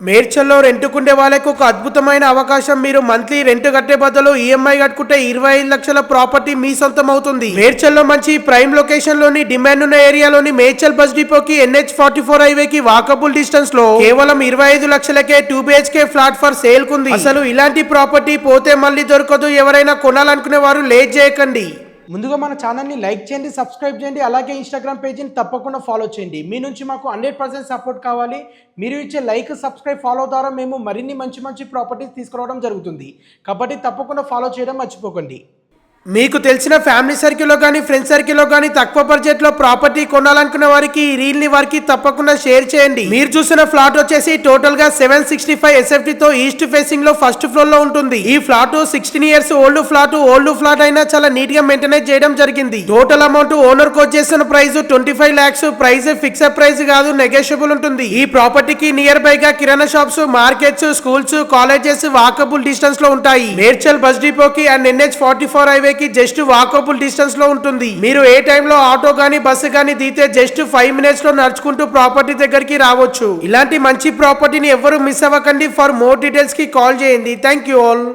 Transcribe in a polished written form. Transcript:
మేడ్చల్లో రెంటుకుండే వాళ్ళకు ఒక అద్భుతమైన అవకాశం. మీరు మంత్లీ రెంట్ కట్టే బదులు ఈఎంఐ కట్టుకుంటే 25 లక్షల ప్రాపర్టీ మీ సొంతం అవుతుంది. మేడ్చల్లో మంచి ప్రైమ్ లొకేషన్ లోని డిమాండ్ ఉన్న ఏరియాలోని మేడ్చల్ బస్ డిపోకి NH44 హైవేకి వాకబుల్ డిస్టెన్స్ లో కేవలం 25 లక్షలకే 2 BHK ఫ్లాట్ ఫర్ సేల్ కుంది. అసలు ఇలాంటి ప్రాపర్టీ పోతే మళ్ళీ దొరకదు. ఎవరైనా కొనాలనుకునే వారు లేట్ చేయకండి. ముందుగా మన ఛానల్ని లైక్ చేయండి, సబ్స్క్రైబ్ చేయండి, అలాగే ఇన్స్టాగ్రామ్ పేజీని తప్పకుండా ఫాలో చేయండి. మీ నుంచి మాకు 100% సపోర్ట్ కావాలి. మీరు ఇచ్చే లైక్, సబ్స్క్రైబ్, ఫాలో ద్వారా మేము మరిన్ని మంచి ప్రాపర్టీస్ తీసుకురావడం జరుగుతుంది. కాబట్టి తప్పకుండా ఫాలో చేయడం మర్చిపోకండి. మీకు తెలిసిన ఫ్యామిలీ సర్కిల్లో కానీ ఫ్రెండ్స్ సర్కిల్లో కానీ తక్కువ బడ్జెట్ లో ప్రాపర్టీ కొనాలనుకున్న వారికి ఈ రీల్ ని వారికి తప్పకుండా షేర్ చేయండి. మీరు చూసిన ఫ్లాట్ వచ్చేసి టోటల్ గా 765 SFT తో ఈస్ట్ ఫేసింగ్ లో ఫస్ట్ ఫ్లోర్ లో ఉంటుంది. ఈ ఫ్లాట్ 16 ఇయర్స్ ఓల్డ్ ఫ్లాట్ అయినా చాలా నీట్ గా మెయింటైన్ చేయడం జరిగింది. టోటల్ అమౌంట్ ఓనర్ కోట్ చేసిన price 25 lakhs. Price fixed price కాదు, నెగోషియబుల్ ఉంటుంది. ఈ ప్రాపర్టీకి నియర్ బై గా kirana shops, markets, schools, colleges walkable distance లో ఉంటాయి. మేడ్చల్ బస్ డిపోకి and NH44 highway just walkable distance లో ఉంటుంది. మీరు ఏ టైంలో ఆటో గానీ బస్సు గానీ దిగితే జస్ట్ 5 minutes లో నడుచుకుంటూ ప్రాపర్టీ దగ్గరికి రావచ్చు. ఇలాంటి మంచి ప్రాపర్టీని ఎవరు మిస్ అవ్వకండి. ఫర్ మోర్ డీటెయిల్స్ కి కాల్ చేయండి. Thank you all.